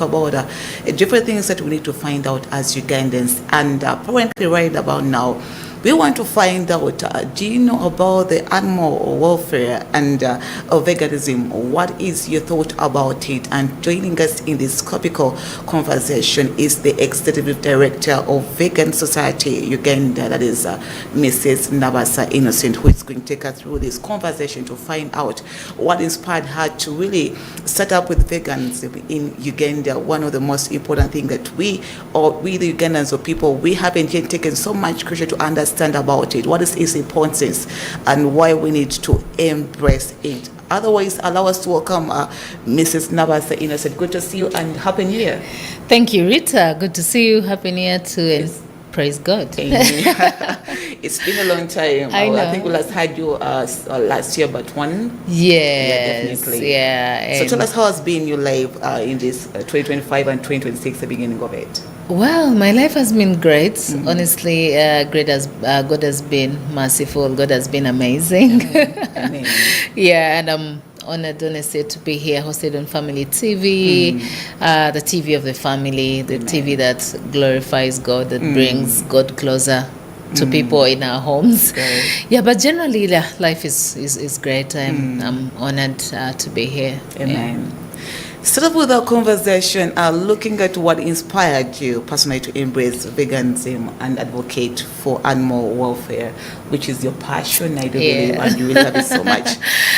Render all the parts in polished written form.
about different things that we need to find out as Ugandans. And currently, right about now, we want to find out, do you know about the animal welfare and veganism? What is your thought about it? And joining us in this topical conversation is the Executive Director of Vegan Society Uganda, that is Mrs. Nabaasa Innocent, who is going to take us through this conversation to find out what inspired her to really set up with veganism in Uganda. One of the most important things that we the Ugandans or people, we haven't yet taken so much crucial to understand about it, what is its importance and why we need to embrace it. Otherwise, allow us to welcome Mrs. Nabaasa Innocent. Good to see you and Happy New Year. Thank you, Rita. Good to see you. Happy New Year too, and praise God. It's been a long time. I think we last had you last year, but one. Yes, yeah, definitely. Yeah. So tell us how has been your life in this 2025 and 2026, the beginning of it. Well, my life has been great. Honestly, great as God has been merciful. God has been amazing. Amen. Yeah, and I'm honored, honestly, to be here, hosted on Family TV, the TV of the family, the TV that glorifies God, that brings God closer to people in our homes. Okay. Yeah, but generally, life is great. I'm honored to be here. Amen. Yeah. Start up with our conversation, looking at what inspired you personally to embrace veganism and advocate for animal welfare, which is your passion, I do believe, and you really love it so much.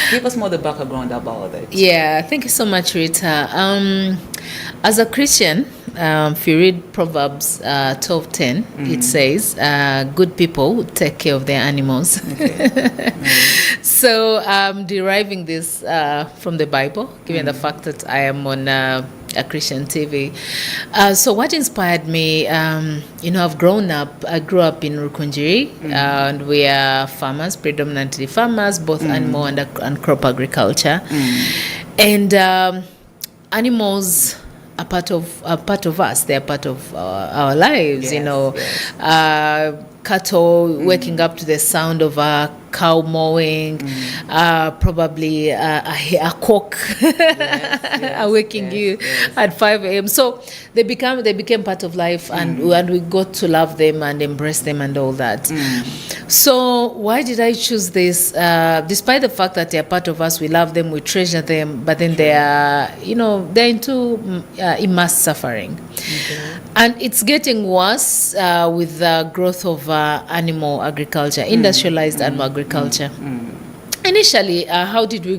Give us more the background about it. Yeah, thank you so much, Rita. As a Christian, if you read Proverbs 12:10, it says, good people take care of their animals. Okay. So I'm deriving this from the Bible, given the fact that I am on a Christian TV. So what inspired me, I grew up in Rukunjiri, and we are farmers, predominantly farmers, both animal and crop agriculture. And animals are part of us. They're part of our lives. Yes. Cattle waking up to the sound of a cow mowing, probably a cock waking you at 5 a.m. So they became part of life, and we got to love them and embrace them and all that. So why did I choose this? Despite the fact that they're part of us, we love them, we treasure them, but then they're into immense suffering. Okay. And it's getting worse with the growth of animal agriculture, industrialized animal agriculture. Initially, how did we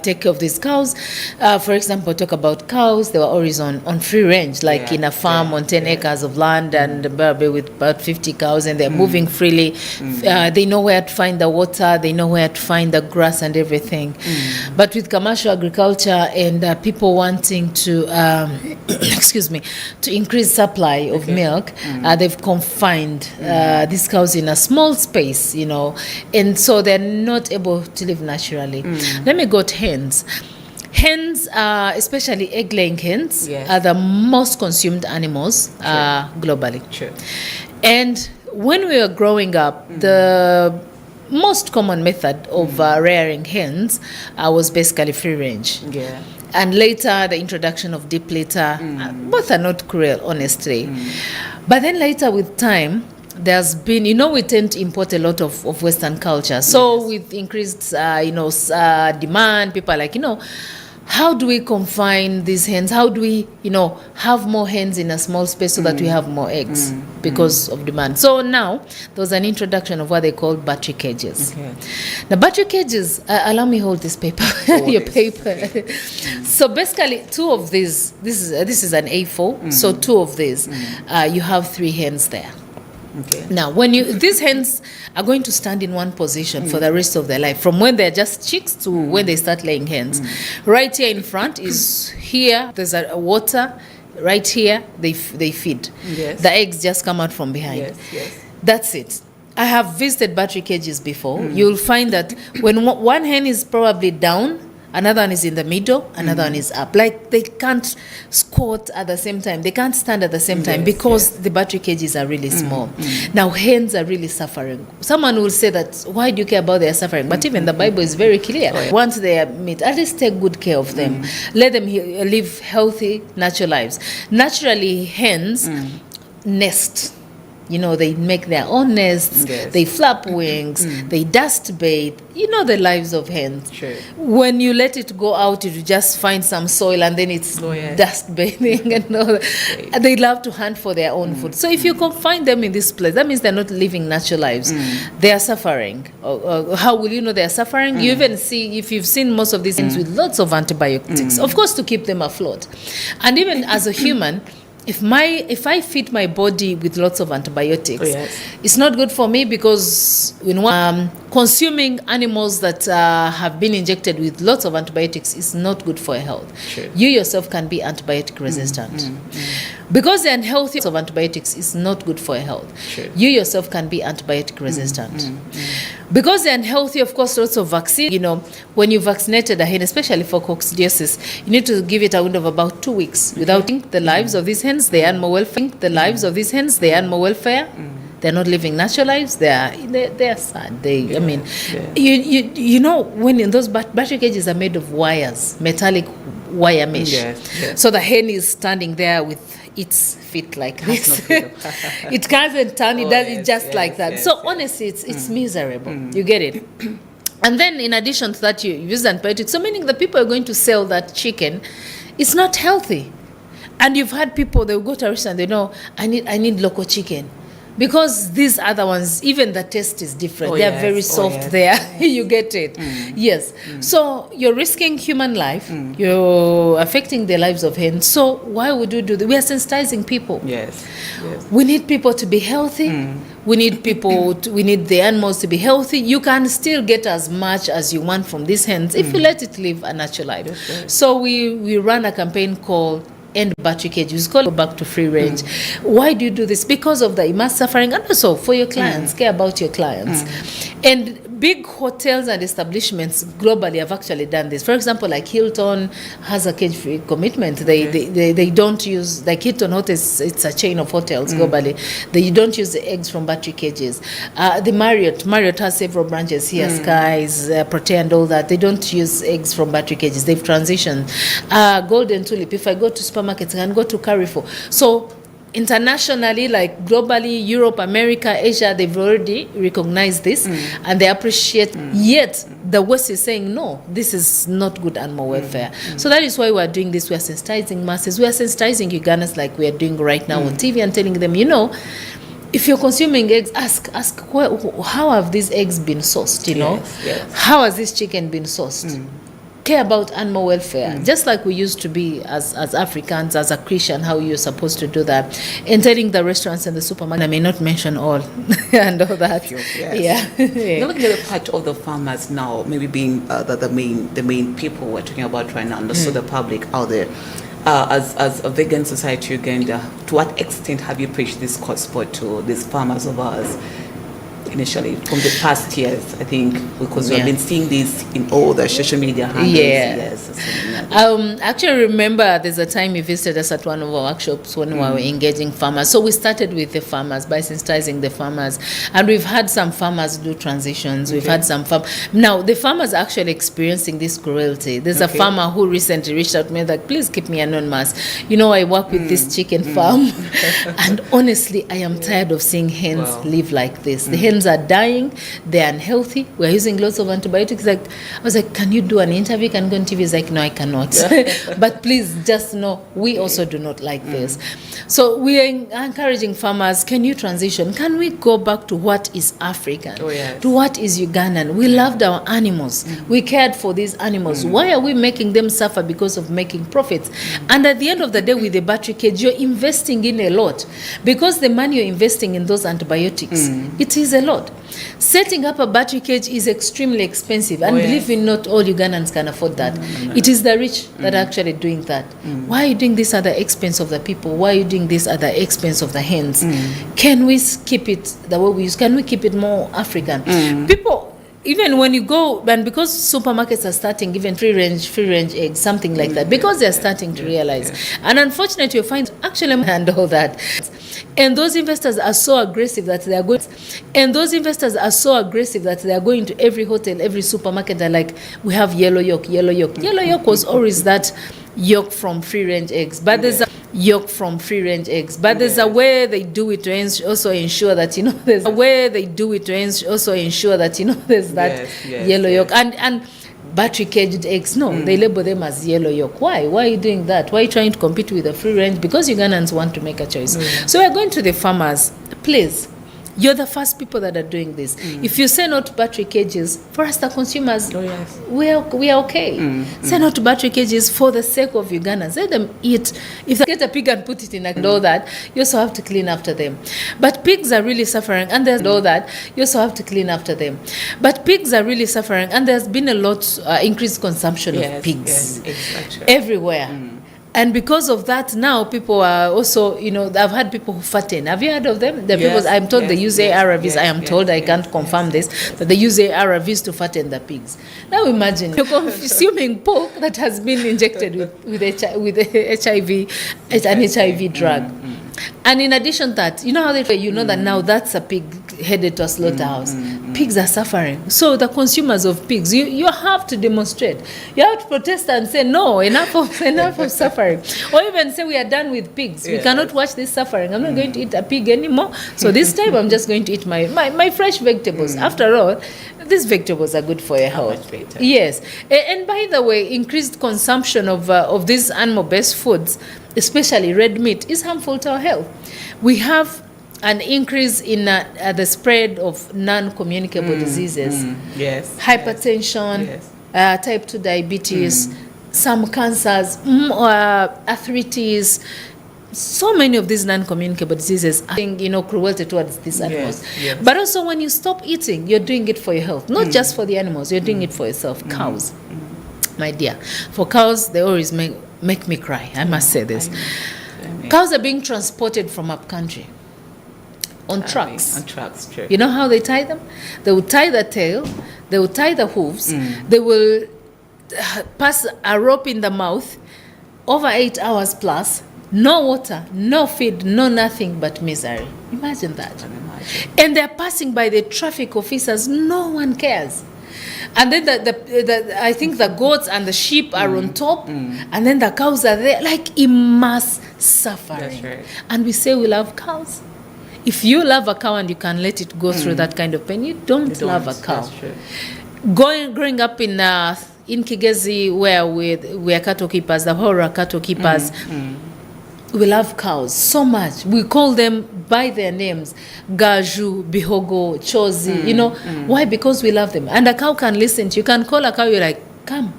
take care of these cows? For example, talk about cows. They were always on free range, like in a farm on 10 acres of land, and with about 50 cows, and they're moving freely. They know where to find the water. They know where to find the grass and everything. But with commercial agriculture and people wanting to, to increase supply of milk, they've confined these cows in a small space, and so they're not able to live naturally. Let me go to hens. Hens, especially egg-laying hens, are the most consumed animals globally. Sure. And when we were growing up, the most common method of rearing hens was basically free range. Yeah. And later, the introduction of deep litter. Both are not cruel, honestly. But then later, with time, there's been, we tend to import a lot of Western culture. So with increased, demand, people are like, how do we confine these hens? How do we, have more hens in a small space so that we have more eggs because of demand? So now there was an introduction of what they call battery cages. Okay. Now battery cages, allow me hold this paper, your paper. Okay. So basically, two of these, this is an A4. So two of these, you have 3 hens there. Okay. Now, these hens are going to stand in one position for the rest of their life, from when they're just chicks to when they start laying hens. Right here in front is here. There's a water. Right here, they feed. Yes. The eggs just come out from behind. Yes. That's it. I have visited battery cages before. You'll find that when one hen is probably down, another one is in the middle, another one is up. Like they can't squat at the same time. They can't stand at the same time because the battery cages are really small. Now hens are really suffering. Someone will say that, why do you care about their suffering? But even the Bible is very clear. Once they are meat, at least take good care of them. Let them live healthy, natural lives. Naturally, hens nest. You know, they make their own nests, they flap wings, they dust bathe. You know the lives of hens. Sure. When you let it go out, you just find some soil and then it's dust bathing and all that. They love to hunt for their own food. So if you confine them in this place, that means they're not living natural lives. They are suffering. How will you know they are suffering? You even see, if you've seen most of these things with lots of antibiotics, of course to keep them afloat. And even as a human, if I feed my body with lots of antibiotics, it's not good for me, because consuming animals that have been injected with lots of antibiotics is not good for health. Sure. You yourself can be antibiotic resistant. Because they're unhealthy of antibiotics is not good for health. Sure. You yourself can be antibiotic resistant. Because they're unhealthy, of course, lots of vaccine. You know, when you vaccinated a hen, especially for coccidiosis, you need to give it a window of about 2 weeks without the lives of these hens, the animal welfare, the lives of these hens, the animal welfare. They're not living natural lives. They're sad. You know, when those battery cages are made of wires, metallic wire mesh. So the hen is standing there with its feet like this. It can't turn. It does it just like that. So honestly, it's miserable. You get it. And then in addition to that, you use antibiotics. So meaning the people are going to sell that chicken, it's not healthy. And you've had people, they'll go to a restaurant, they know, I need local chicken. Because these other ones, even the taste is different. They're very soft there. You get it. Yes. So you're risking human life. You're affecting the lives of hens. So why would you do that? We are sensitizing people. Yes. We need people to be healthy. We need we need the animals to be healthy. You can still get as much as you want from these hens if you let it live a natural life. So we run a campaign called End Battery Cage. It's called Go Back to Free Range. Why do you do this? Because of the immense suffering, and also for your clients. Care about your clients. And big hotels and establishments globally have actually done this. For example, like Hilton has a cage-free commitment. They don't use, like Hilton Hotels, it's a chain of hotels globally. They don't use the eggs from battery cages. The Marriott has several branches here, Skies, Protea and all that. They don't use eggs from battery cages. They've transitioned. Golden Tulip, if I go to supermarkets, I can go to Carrefour. So internationally, like globally, Europe, America, Asia, they've already recognized this and they appreciate. Yet the West is saying, no, this is not good animal welfare. So that is why we're doing this. We're sensitizing masses. We are sensitizing Ugandans like we are doing right now on TV and telling them, you know, if you're consuming eggs, ask how have these eggs been sourced, you know? How has this chicken been sourced? Care about animal welfare, just like we used to be as Africans, as a Christian, how you're supposed to do that. Entering the restaurants and the supermarket, I may not mention all and all that. Now looking at the part of the farmers now, maybe being the main people we're talking about right now, and also the public out there. As a Vegan Society Uganda, to what extent have you preached this gospel to these farmers of ours? Initially, from the past years, I think, because we've been seeing this in all the social media handles. Actually, remember there's a time you visited us at one of our workshops when we were engaging farmers. So we started with the farmers by sensitizing the farmers, and we've had some farmers do transitions. We've had some now the farmers are actually experiencing this cruelty. There's a farmer who recently reached out to me like, please keep me anonymous. You know, I work with this chicken farm, and honestly, I am tired of seeing hens live like this. The hens are dying, they're unhealthy, we're using lots of antibiotics. Like, I was like, can you do an interview? Can go on TV? He's like, no, I cannot. But please just know, we also do not like this. So we are encouraging farmers, can you transition? Can we go back to what is African? To what is Ugandan? We loved our animals. We cared for these animals. Why are we making them suffer because of making profits? And at the end of the day, with the battery cage, you're investing in a lot. Because the money you're investing in those antibiotics, it is a lot. Setting up a battery cage is extremely expensive, and believe me, not all Ugandans can afford that. It is the rich that are actually doing that. Why are you doing this at the expense of the people? Why are you doing this at the expense of the hens? Can we keep it the way we use? Can we keep it more African? People, even when you go, and because supermarkets are starting even free range eggs, something like that, because they're starting to realize. And unfortunately, you find actually and all that. And those investors are so aggressive that they are going. And those investors are so aggressive that they are going to every hotel, every supermarket. They're like, we have yellow yolk, yellow yolk. Yellow yolk was always that yolk from free range eggs, but there's a yolk from free range eggs. But there's a way they do it to also ensure that there's a way they do it to also ensure that there's that yellow yolk and battery caged eggs. No, they label them as yellow yolk. Why are you doing that? Why are you trying to compete with the free range? Because Ugandans want to make a choice. So we're going to the farmers. Please, you're the first people that are doing this. If you say no to battery cages, for us the consumers, we are okay. Say no to battery cages for the sake of Ugandans. Let them eat. If they get a pig and put it in all that, you also have to clean after them. But pigs are really suffering, and there's all that, you also have to clean after them. But pigs are really suffering, and there's been a lot increased consumption of pigs everywhere. And because of that, now people are also, I've had people who fatten. Have you heard of them? People, I'm told they use ARVs. I am told, I can't confirm this, that they use ARVs to fatten the pigs. Now imagine, you're consuming pork that has been injected with HIV, an HIV drug. And in addition to that, you know how that now that's a pig headed to a slaughterhouse. Pigs are suffering. So the consumers of pigs, you have to demonstrate. You have to protest and say, no, enough of suffering. Or even say, we are done with pigs. We cannot watch this suffering. I'm not going to eat a pig anymore. So this time I'm just going to eat my fresh vegetables. After all, these vegetables are good for your health. Yes. And by the way, increased consumption of these animal-based foods, especially red meat, is harmful to our health. We have an increase in the spread of non-communicable diseases. Hypertension, type 2 diabetes, some cancers, arthritis. So many of these non-communicable diseases are cruelty towards these animals. But also when you stop eating, you're doing it for your health. Not just for the animals, you're doing it for yourself. Cows, my dear. For cows, they always make me cry. I must say this. Cows are being transported from up country on trucks. On trucks, true. You know how they tie them? They will tie the tail, they will tie the hooves, they will pass a rope in the mouth over 8 hours plus, no water, no feed, no nothing but misery. Imagine that. And they're passing by the traffic officers, no one cares. And then I think the goats and the sheep are on top, and then the cows are there, like immense suffering. Right. And we say we love cows. If you love a cow and you can let it go through that kind of pain, you don't love a cow. Growing up in Kigezi, where we are cattle keepers, the whole cattle keepers, we love cows so much. We call them by their names, Gaju, Bihogo, Chozi, Why? Because we love them. And a cow can listen to you. You can call a cow, you're like, come.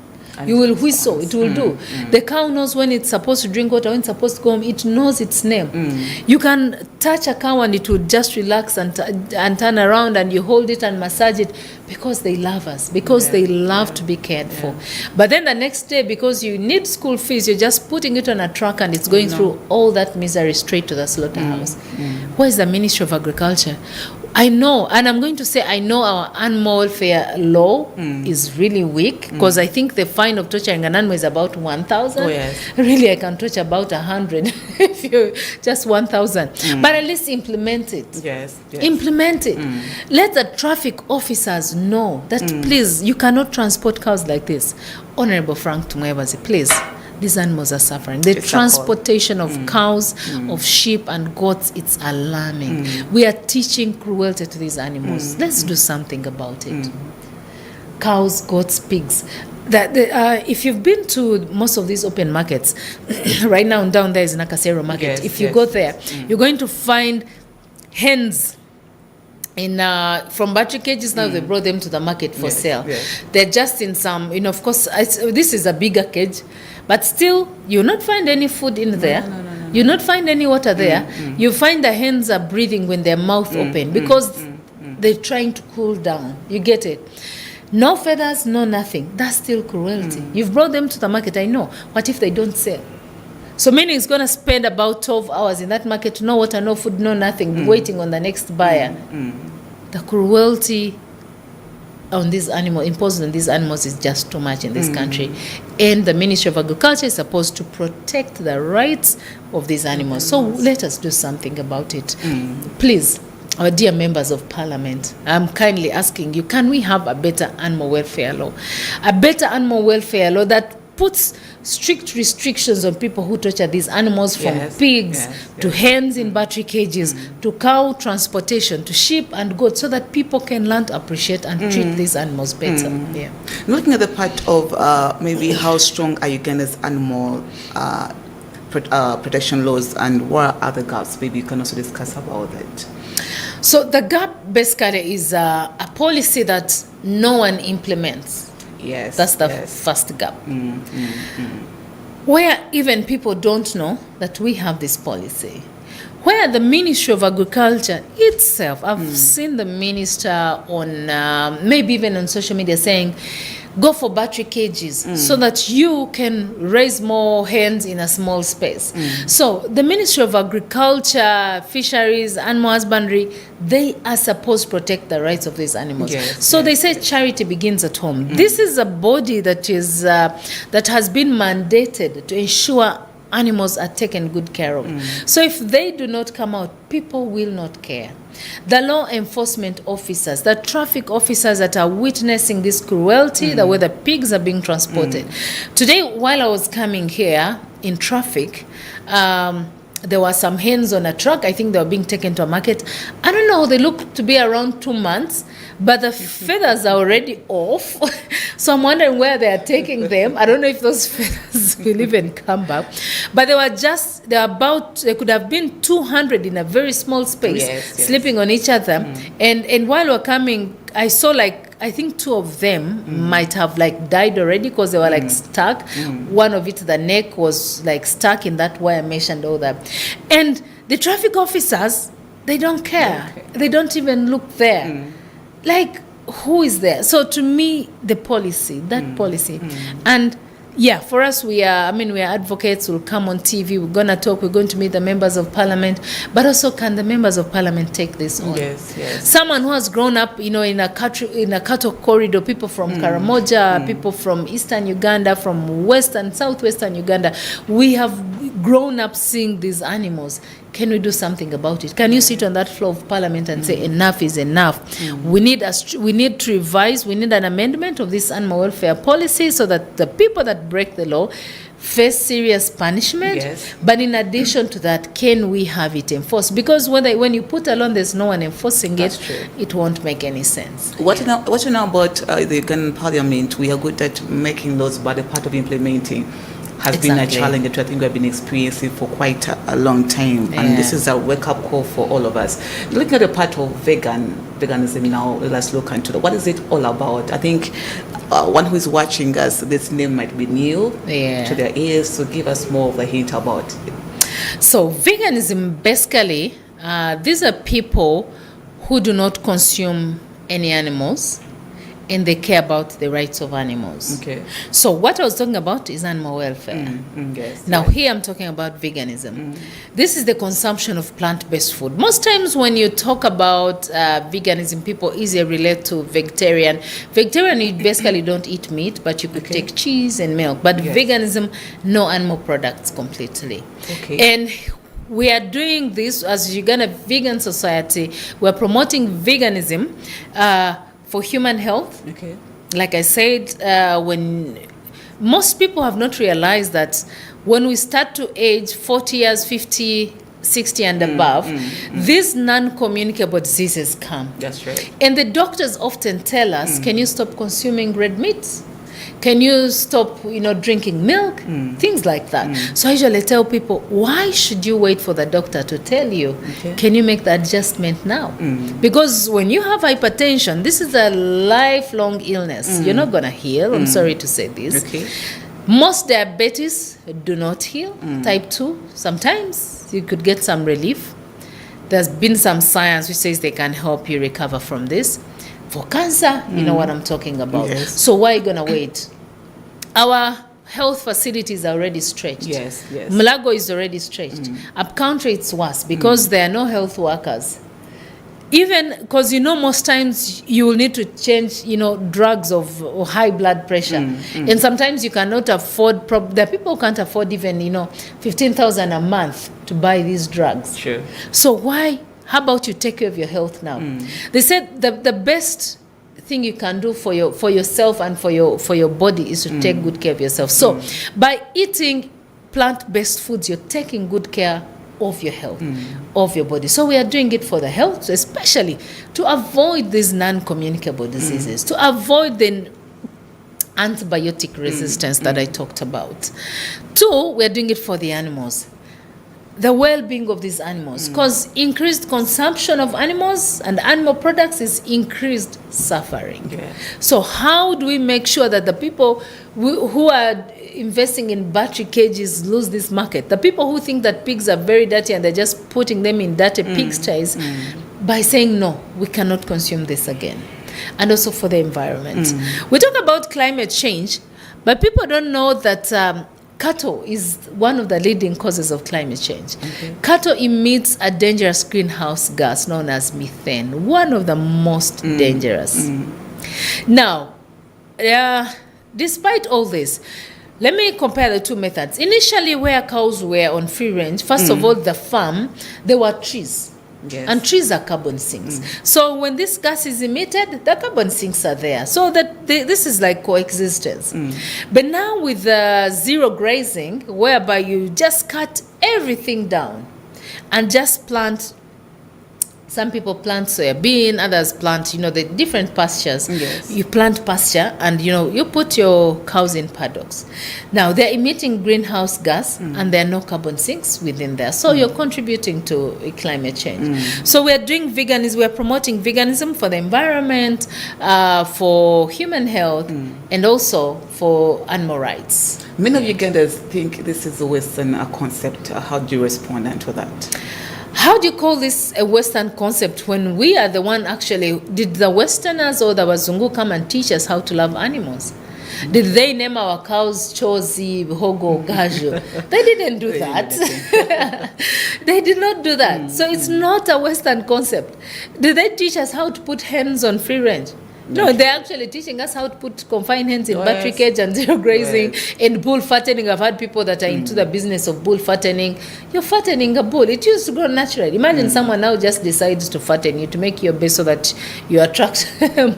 You will whistle, it will do. The cow knows when it's supposed to drink water, when it's supposed to go home, it knows its name. You can touch a cow and it will just relax and turn around, and you hold it and massage it, because they love us, because they love to be cared for. But then the next day, because you need school fees, you're just putting it on a truck and it's going through all that misery straight to the slaughterhouse. Where is the Ministry of Agriculture? I know, and I'm going to say I know our animal welfare law is really weak, because I think the fine of torturing an animal is about 1,000. Really, I can torture about 100 if you just 1,000. But at least implement it. Implement it. Let the traffic officers know that please, you cannot transport cows like this. Honorable Frank Tumwebazi, please. These animals are suffering. The transportation of cows, of sheep and goats, it's alarming. We are teaching cruelty to these animals. Let's do something about it. Cows, goats, pigs. If you've been to most of these open markets, right now down there is Nakasero Market. If you go there, you're going to find hens from battery cages. Now they brought them to the market for sale. They're just in some, of course, this is a bigger cage, but still, you'll not find any food in there. You'll not find any water there. You find the hens are breathing with their mouth open, because they're trying to cool down. You get it? No feathers, no nothing. That's still cruelty. You've brought them to the market, I know. What if they don't sell? So meaning it's going to spend about 12 hours in that market, no water, no food, no nothing, waiting on the next buyer. The cruelty on these animals, imposed on these animals is just too much in this country. And the Ministry of Agriculture is supposed to protect the rights of these animals. So let us do something about it. Please, our dear members of Parliament, I'm kindly asking you, can we have a better animal welfare law? A better animal welfare law that puts strict restrictions on people who torture these animals, from pigs to hens in battery cages, to cow transportation, to sheep and goats, so that people can learn to appreciate and treat these animals better. Looking at the part of maybe how strong are Uganda's animal protection laws, and what are other gaps? Maybe you can also discuss about that. So the gap basically is a policy that no one implements. Yes, that's the first gap. Where even people don't know that we have this policy. Where the Ministry of Agriculture itself, I've seen the minister on, maybe even on social media, saying, go for battery cages so that you can raise more hens in a small space. So the Ministry of Agriculture, Fisheries, Animal Husbandry, they are supposed to protect the rights of these animals. They say charity begins at home. This is a body that is that has been mandated to ensure animals are taken good care of. So if they do not come out, people will not care. The law enforcement officers, the traffic officers that are witnessing this cruelty, the way the pigs are being transported. Today, while I was coming here in traffic, there were some hens on a truck. I think they were being taken to a market. I don't know, they look to be around 2 months, but the feathers are already off. So I'm wondering where they are taking them. I don't know if those feathers will even come back. But they could have been 200 in a very small space, sleeping on each other. And while we're coming, I saw I think 2 of them might have died already because they were stuck. One of it, the neck was stuck in that wire mesh and all that. And the traffic officers, they don't care. They don't even look there. Who is there? So to me, the policy, policy. And for us, we are advocates. We'll come on TV. We're going to talk. We're going to meet the members of Parliament. But also, can the members of Parliament take this on? Yes. Someone who has grown up, in a cattle corridor, people from Karamoja, people from Eastern Uganda, from Western, Southwestern Uganda, we have grown up seeing these animals. Can we do something about it? Can you sit on that floor of Parliament and say enough is enough? We need to revise. We need an amendment of this animal welfare policy so that the people that break the law face serious punishment. But in addition to that, can we have it enforced? Because when you put a law, there's no one enforcing it. It won't make any sense. What you know about the Ugandan Parliament? We are good at making laws, but the part of implementing has been a challenge that I think we have been experiencing for quite a long time. And this is a wake-up call for all of us. Looking at the part of veganism now, let's look into what is it all about. I think one who is watching us, this name might be new to their ears, so give us more of a hint about it. So veganism, basically, these are people who do not consume any animals, and they care about the rights of animals. So what I was talking about is animal welfare. Now here I'm talking about veganism. This is the consumption of plant-based food. Most times when you talk about veganism, people easily relate to vegetarian. Vegetarian, you basically don't eat meat, but you could take cheese and milk. But veganism, no animal products completely. And we are doing this as Uganda Vegan Society. We're promoting veganism for human health. Like I said, when most people have not realized that when we start to age 40 years, 50, 60 and above, these non-communicable diseases come. That's right. And the doctors often tell us, can you stop consuming red meat? Can you stop, drinking milk? Things like that. So I usually tell people, why should you wait for the doctor to tell you? Can you make the adjustment now? Because when you have hypertension, this is a lifelong illness. You're not going to heal. I'm sorry to say this. Most diabetes do not heal. Type 2, sometimes you could get some relief. There's been some science which says they can help you recover from this. For cancer, you know what I'm talking about. So why are you going to wait? Our health facilities are already stretched. Mulago is already stretched. Up country, it's worse because there are no health workers. Even because, most times you will need to change, drugs or high blood pressure. And sometimes you cannot afford, there are people who can't afford even, 15,000 a month to buy these drugs. Sure. So how about you take care of your health now? They said the best thing you can do for yourself and for your body is to take good care of yourself. So by eating plant-based foods, you're taking good care of your health, of your body. So we are doing it for the health, especially to avoid these non-communicable diseases, to avoid the antibiotic resistance that I talked about. 2, we're doing it for the animals, the well-being of these animals, because increased consumption of animals and animal products is increased suffering. Yeah. So how do we make sure that the people who are investing in battery cages lose this market? The people who think that pigs are very dirty and they're just putting them in dirty pigsties by saying, no, we cannot consume this again. And also for the environment. We talk about climate change, but people don't know that cattle is one of the leading causes of climate change. Okay. Cattle emits a dangerous greenhouse gas known as methane, one of the most dangerous. Now, despite all this, let me compare the two methods. Initially, where cows were on free range, first of all, the farm, there were trees. Yes. And trees are carbon sinks. So when this gas is emitted, the carbon sinks are there. So that this is like coexistence. But now with zero grazing, whereby you just cut everything down and just plant. Some people plant soybean, others plant, the different pastures. Yes. You plant pasture and, you put your cows in paddocks. Now, they're emitting greenhouse gas and there are no carbon sinks within there. So you're contributing to climate change. So we're doing veganism. We're promoting veganism for the environment, for human health, and also for animal rights. Many of Ugandans think this is a Western concept. How do you respond to that? How do you call this a Western concept when we are the one actually, did the Westerners or the Wazungu come and teach us how to love animals? Did they name our cows Chozi, Hogo, Gajo? They didn't do that. They did not do that. So it's not a Western concept. Did they teach us how to put hens on free range? No, they're actually teaching us how to put confined hens in battery cage and zero grazing and bull fattening. I've had people that are into the business of bull fattening. You're fattening a bull. It used to grow naturally. Imagine someone now just decides to fatten you to make your base so that you attract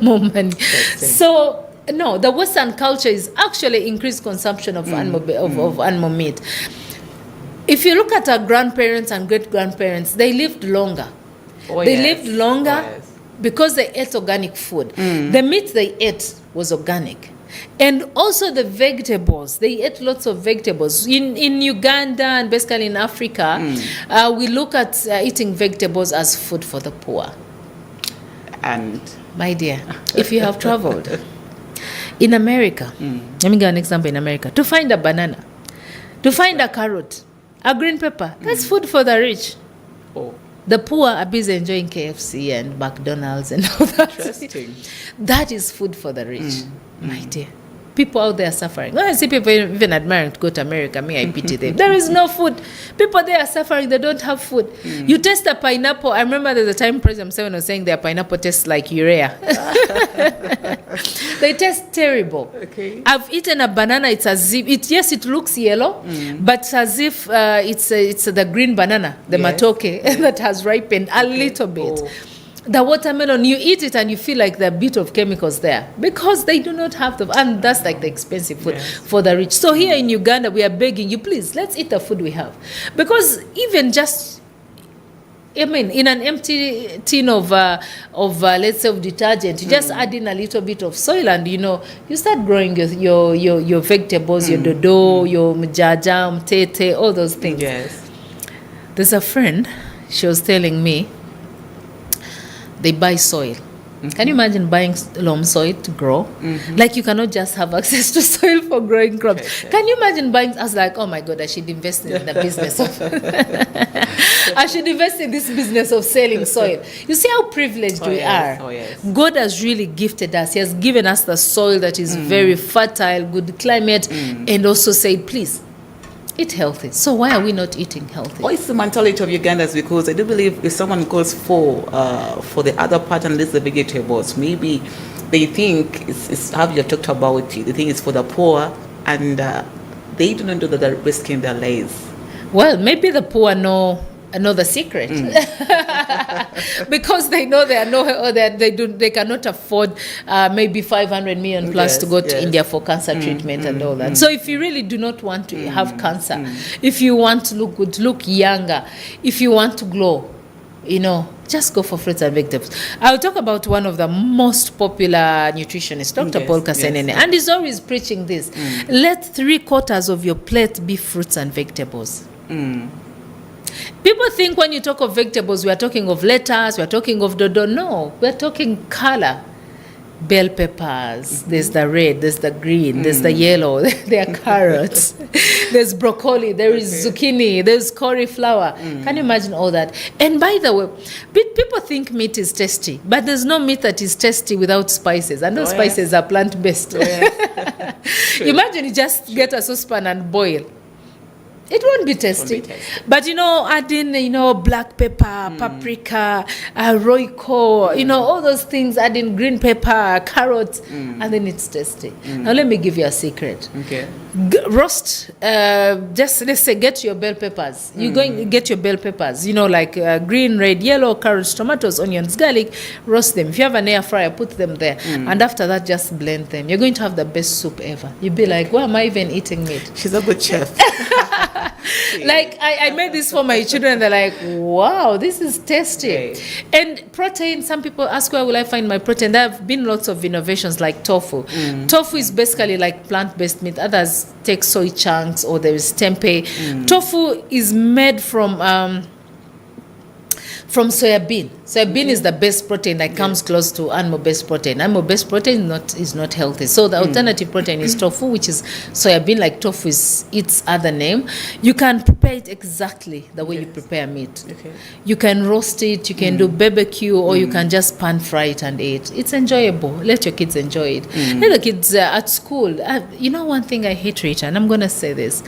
more money. So, no, the Western culture is actually increased consumption of animal meat. If you look at our grandparents and great-grandparents, they lived longer. They lived longer. Because they ate organic food. The meat they ate was organic. And also the vegetables. They ate lots of vegetables. In Uganda and basically in Africa, we look at eating vegetables as food for the poor. And my dear, if you have traveled in America, let me give an example in America, to find a banana, to find a carrot, a green pepper, that's food for the rich. Oh. The poor are busy enjoying KFC and McDonald's and all that. Interesting. That is food for the rich, my dear. People out there are suffering. When I see people even admiring to go to America, I pity them. There is no food. People there are suffering. They don't have food. You taste a pineapple. I remember there's a time President Museveni was saying their pineapple tastes like urea. They taste terrible. Okay. I've eaten a banana. It's as if it looks yellow, but as if it's the green banana, the matoke that has ripened a little bit. Oh. The watermelon, you eat it and you feel like there are a bit of chemicals there because they do not have and that's like the expensive food for the rich. So here in Uganda, we are begging you, please, let's eat the food we have. Because even just, in an empty tin of let's say, of detergent, you just add in a little bit of soil and, you start growing your vegetables, your dodo, your mjaja, mtete, all those things. Yes. There's a friend, she was telling me, they buy soil. Can you imagine buying loam soil to grow? Like you cannot just have access to soil for growing crops. Can you imagine buying? I was like, oh my God, I should invest in the business of. I should invest in this business of selling soil. You see how privileged we are. Oh, yes. God has really gifted us. He has given us the soil that is very fertile, good climate, and also said, please, Eat healthy. So why are we not eating healthy? What is the mentality of Ugandans? Because I do believe if someone goes for the other part and leaves the vegetables, maybe they think it's how you talked about it. They think it's for the poor, and they do not know that they're risking their lives. Well, maybe the poor know the secret because they know they cannot afford maybe 500 million plus to go to India for cancer treatment and all that. So if you really do not want to have cancer, if you want to look good, look younger, if you want to glow, just go for fruits and vegetables. I'll talk about one of the most popular nutritionists, Dr. Paul Kasenene, and he's always preaching this. Let 3/4 of your plate be fruits and vegetables. People think when you talk of vegetables, we are talking of lettuce, we are talking of dodo. No, we are talking color. Bell peppers, there's the red, there's the green, there's the yellow, there are carrots, there's broccoli, there is zucchini, there's cauliflower. Can you imagine all that? And by the way, people think meat is tasty, but there's no meat that is tasty without spices, and those spices are plant-based. Imagine you just get a saucepan and boil. It won't be tasty. But, adding, black pepper, paprika, roiko, all those things, adding green pepper, carrots, and then it's tasty. Now, let me give you a secret. Okay. Roast, just let's say, get your bell peppers. You're going to get your bell peppers, like green, red, yellow, carrots, tomatoes, onions, garlic, roast them. If you have an air fryer, put them there. And after that, just blend them. You're going to have the best soup ever. You'll be like, why am I even eating meat? She's a good chef. Like I made this for my children. They're like, wow, this is tasty. Right. And protein, some people ask, where will I find my protein? There have been lots of innovations like tofu. Tofu is basically like plant-based meat. Others take soy chunks, or there is tempeh. Tofu is made from soybean. Soybean is the best protein that comes close to animal-based protein. Animal-based protein is not healthy. So the alternative protein is tofu, which is soybean, like tofu is its other name. You can prepare it exactly the way you prepare meat. Okay. You can roast it, you can do barbecue, or you can just pan fry it and eat. It's enjoyable. Let your kids enjoy it. Let the kids at school. One thing I hate, Ritah, and I'm going to say this.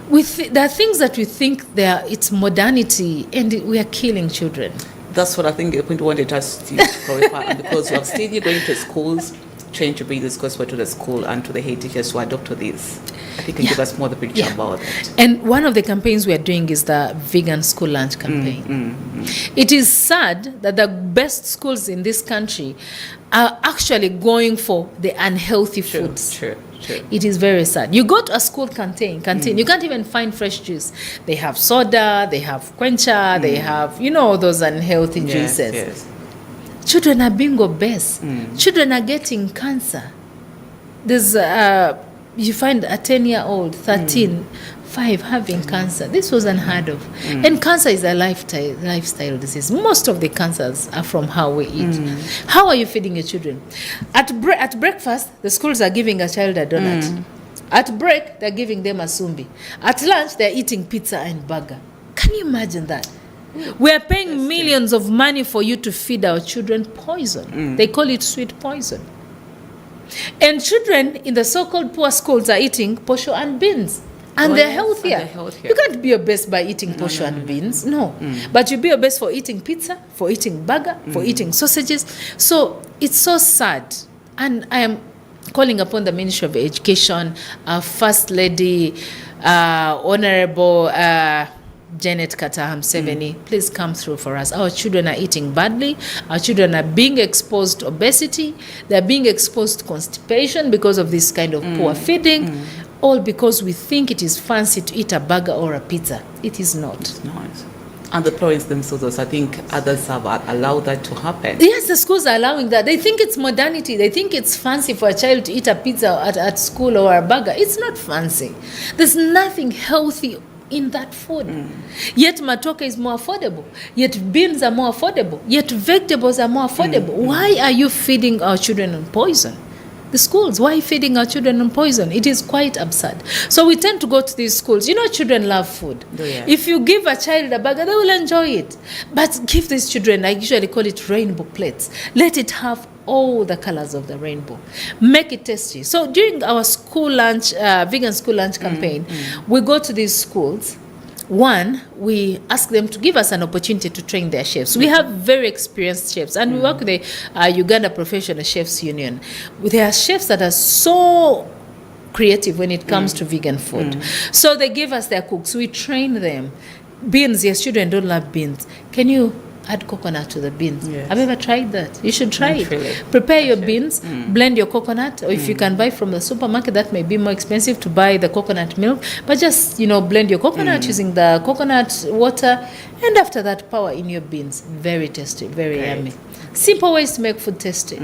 There are things that we think it's modernity, and we are killing children. That's what I think the point wanted us to clarify. Because we have still going to schools, trying to bring this gospel to the school and to the head teachers who adopt this. I think you can give us more the picture about it. And one of the campaigns we are doing is the vegan school lunch campaign. It is sad that the best schools in this country are actually going for the unhealthy foods. True. It is very sad. You go to a school canteen, you can't even find fresh juice. They have soda, they have quencher, they have, those unhealthy juices. Yes. Children are being obese. Children are getting cancer. There's, you find a 10-year-old, 13, 5 having cancer. This was unheard of. And cancer is a lifestyle disease. Most of the cancers are from how we eat. How are you feeding your children? At breakfast, the schools are giving a child a donut. At break, they're giving them a sumbi. At lunch, they're eating pizza and burger. Can you imagine that? We are paying millions of money for you to feed our children poison. They call it sweet poison. And children in the so-called poor schools are eating posho and beans. And they're healthier. You can't be obese by eating posho and beans. No. But you be obese for eating pizza, for eating burger, for eating sausages. So it's so sad. And I am calling upon the Ministry of Education, First Lady, Honorable Janet Kataham Seveni, please come through for us. Our children are eating badly. Our children are being exposed to obesity. They're being exposed to constipation because of this kind of poor feeding. All because we think it is fancy to eat a burger or a pizza. It is not. It's not. And the parents themselves, I think others have allowed that to happen. Yes, the schools are allowing that. They think it's modernity. They think it's fancy for a child to eat a pizza at school or a burger. It's not fancy. There's nothing healthy in that food. Yet matoke is more affordable. Yet beans are more affordable. Yet vegetables are more affordable. Why are you feeding our children on poison? The schools, why feeding our children on poison? It is quite absurd. So we tend to go to these schools. Children love food. If you give a child a burger, they will enjoy it. But give these children, I usually call it rainbow plates. Let it have all the colors of the rainbow. Make it tasty. So during our school lunch, vegan school lunch campaign, we go to these schools. One, we ask them to give us an opportunity to train their chefs. We have very experienced chefs, and we work with the Uganda Professional Chefs Union. There are chefs that are so creative when it comes to vegan food. So they give us their cooks. We train them. Beans, yes, children don't love beans. Can you add coconut to the beans? Yes. Have you ever tried that? You should try Really. it. Prepare your beans, blend your coconut, or if you can buy from the supermarket, that may be more expensive to buy the coconut milk, but just, blend your coconut using the coconut water, and after that, power in your beans. Very tasty, very yummy. Simple ways to make food tasty.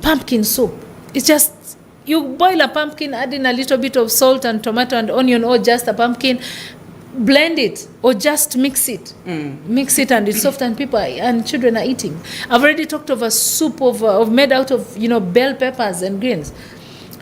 Pumpkin soup. It's just, you boil a pumpkin, add in a little bit of salt and tomato and onion, or just a pumpkin, blend it or just mix it. Mix it and it's soft, and people and children are eating. I've already talked of a soup of made out of bell peppers and greens.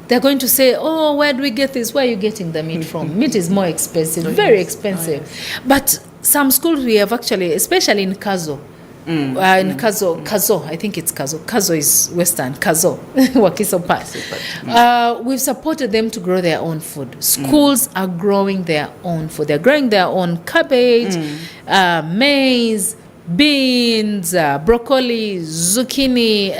They're going to say, oh, where do we get this? Where are you getting the meat from? Meat is more expensive, very expensive. But some schools we have actually, especially in Kazo, in Kazo, I think it's Kazo. Kazo is Western, Kazo, Wakiso Part. We've supported them to grow their own food. Schools are growing their own food. They're growing their own cabbage, maize, beans, broccoli, zucchini,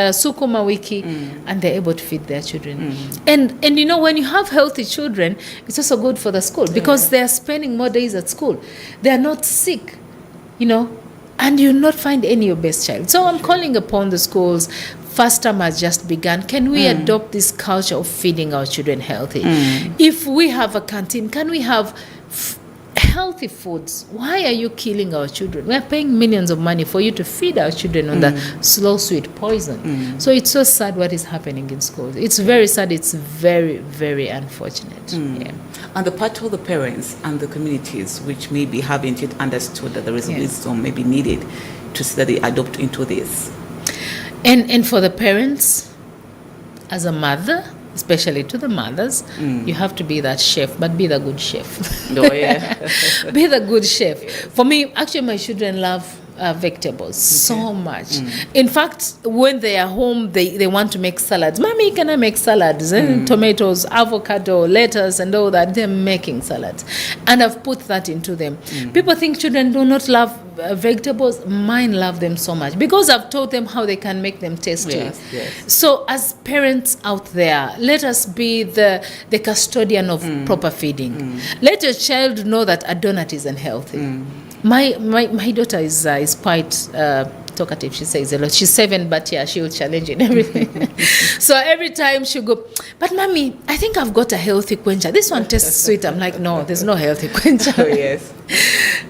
sukuma wiki, and they're able to feed their children. And when you have healthy children, it's also good for the school because they're spending more days at school. They're not sick, and you'll not find any your best child. So I'm calling upon the schools. First term has just begun. Can we adopt this culture of feeding our children healthy? If we have a canteen, can we have healthy foods? Why are you killing our children? We're paying millions of money for you to feed our children on the slow sweet poison. So it's so sad what is happening in schools. It's very sad. It's very, very unfortunate. And the part of the parents and the communities which maybe haven't yet understood that there is wisdom maybe needed to see that they adopt into this. And for the parents, as a mother, especially to the mothers, you have to be that chef, but be the good chef. Be the good chef. For me, actually, my children love vegetables so much. In fact, when they are home, they want to make salads. Mommy, can I make salads? And tomatoes, avocado, lettuce, and all that. They're making salads. And I've put that into them. People think children do not love vegetables. Mine love them so much because I've taught them how they can make them tasty. So as parents out there, let us be the custodian of proper feeding. Let your child know that a donut is unhealthy. My daughter is quite talkative. She says a lot. She's 7, but she'll challenge in everything. So every time she'll go, but mommy, I think I've got a healthy quencher. This one tastes sweet. I'm like, no, there's no healthy quencher.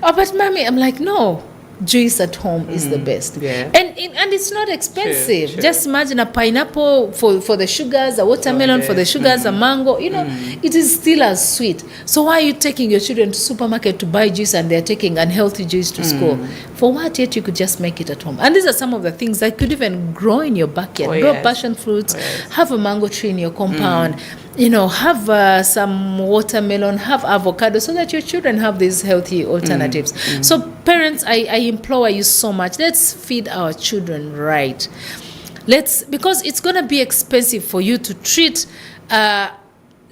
Oh, but mommy, I'm like, no. Juice at home is the best. And it's not expensive. True. Just imagine a pineapple for the sugars, a watermelon for the sugars, a mango. It is still as sweet. So why are you taking your children to supermarket to buy juice and they're taking unhealthy juice to school? For what? Yet you could just make it at home. And these are some of the things that could even grow in your backyard. Grow passion fruits, have a mango tree in your compound. Have some watermelon, have avocado, so that your children have these healthy alternatives. So parents, I implore you so much, let's feed our children right. Because it's going to be expensive for you to treat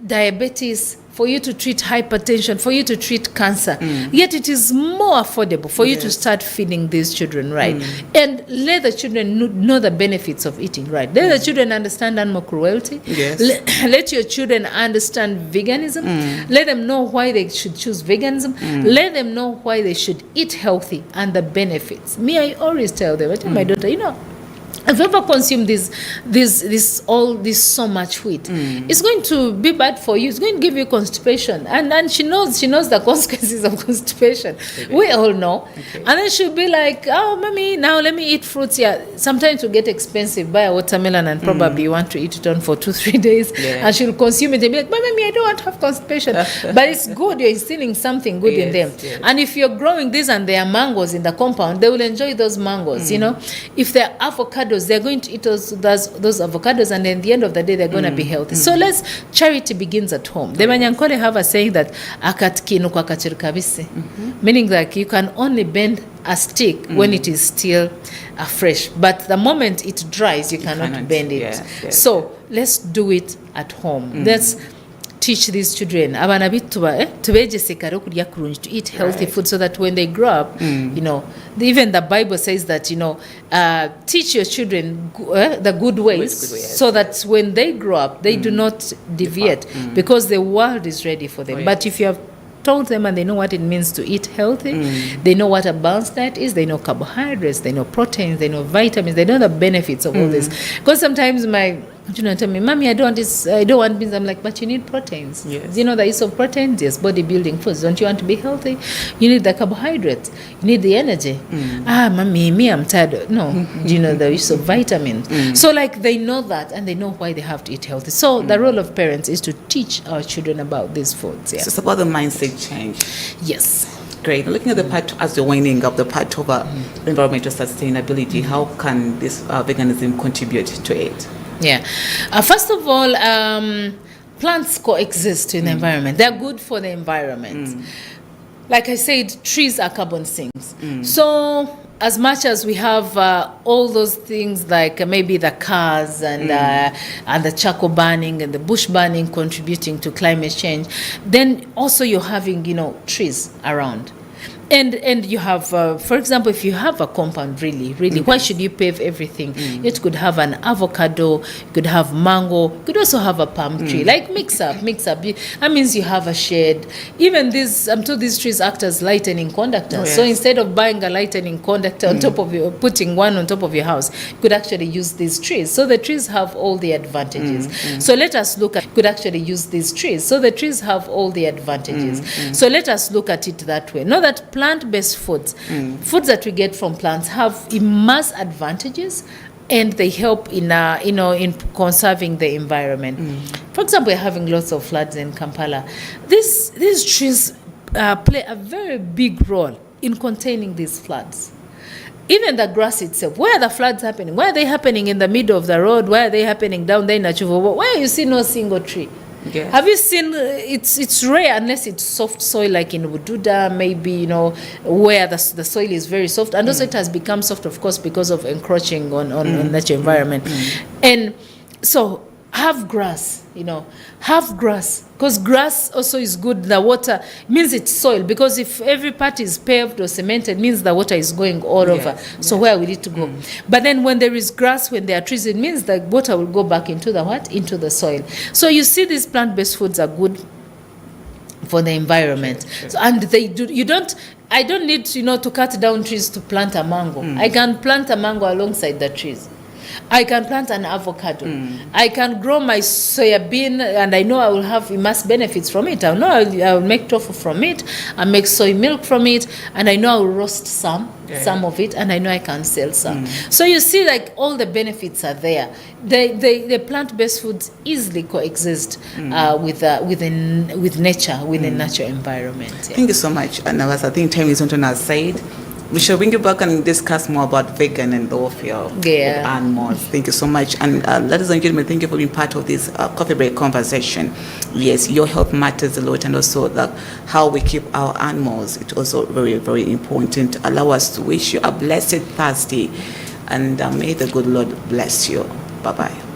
diabetes, for you to treat hypertension, for you to treat cancer. Yet it is more affordable for you to start feeding these children right. And let the children know the benefits of eating right. Let the children understand animal cruelty. Let your children understand veganism. Let them know why they should choose veganism. Let them know why they should eat healthy and the benefits. I always tell them, I tell my daughter, if you ever consume this so much wheat, it's going to be bad for you. It's going to give you constipation, and she knows the consequences of constipation. We all know. And then she'll be like, "Oh, mommy, now let me eat fruits." Sometimes it will get expensive. Buy a watermelon, and probably you want to eat it on for 2-3 days, and she'll consume it and be like, "But mommy, I don't want to have constipation." But it's good. You're instilling something good in them. And if you're growing this and there are mangoes in the compound, they will enjoy those mangoes. If there are avocado avocados, they're going to eat those avocados, and at the end of the day, they're going to be healthy. So charity begins at home. The Manyankole have a saying that akatkinu kwa kachirikabisi, meaning that you can only bend a stick when it is still fresh, but the moment it dries, you cannot bend it. So let's do it at home. Let's teach these children to eat healthy food, so that when they grow up, you know, even the Bible says that, you know, teach your children the good ways, so that when they grow up, they do not deviate, because the world is ready for them. But if you have told them and they know what it means to eat healthy, they know what a balanced diet is, they know carbohydrates, they know proteins, they know vitamins, they know the benefits of all this. Because sometimes my children tell me, Mommy, I don't want beans. I'm like, but you need proteins. Yes. You know the use of proteins? Yes, bodybuilding foods. Don't you want to be healthy? You need the carbohydrates. You need the energy. Mommy, me, I'm tired. No, you know the use of vitamins. So like they know that, and they know why they have to eat healthy. So the role of parents is to teach our children about these foods. Yeah. So it's about the mindset change. Yes. Great. Looking at the part, as you're winding up, the part of environmental sustainability, how can this veganism contribute to it? Yeah. First of all, plants coexist in the environment. They're good for the environment. Like I said, trees are carbon sinks. So as much as we have all those things like maybe the cars and the charcoal burning and the bush burning contributing to climate change, then also you're having, you know, trees around. And you have, for example, if you have a compound, really, why should you pave everything? It could have an avocado, you could have mango, you could also have a palm tree. Like mix up. That means you have a shade. Even I'm told these trees act as lightning conductors. So instead of buying a lightning conductor on top of putting one on top of your house, you could actually use these trees. So the trees have all the advantages. So let us look at, could actually use these trees. So the trees have all the advantages. So let us look at it that way. Not that plant-based foods, foods that we get from plants, have immense advantages, and they help in in conserving the environment. For example, we're having lots of floods in Kampala. These trees play a very big role in containing these floods. Even the grass itself, where are the floods happening? Why are they happening in the middle of the road? Why are they happening down there in Achuvo? Why you see no single tree? Yeah. Have you seen, it's rare unless it's soft soil like in Bududa, maybe, you know, where the soil is very soft. And also it has become soft, of course, because of encroaching on natural environment. And so have grass, because grass also is good. The water means it's soil, because if every part is paved or cemented, it means the water is going all over. So where will it go? But then when there is grass, when there are trees, it means the water will go back into the what? Into the soil. So you see, these plant-based foods are good for the environment. So, and they do. I don't need to cut down trees to plant a mango. I can plant a mango alongside the trees. I can plant an avocado. I can grow my soybean, and I know I will have immense benefits from it. I know I will make tofu from it. I make soy milk from it, and I know I will roast some of it, and I know I can sell some. So you see, like, all the benefits are there. The plant-based foods easily coexist with nature, with the natural environment. Yeah. Thank you so much, Nabaasa. I think time is not on our side. We shall bring you back and discuss more about vegan and the welfare of animals. Thank you so much. And ladies and gentlemen, thank you for being part of this coffee break conversation. Yes, your health matters a lot, and also how we keep our animals. It's also very, very important. Allow us to wish you a blessed Thursday, and may the good Lord bless you. Bye-bye.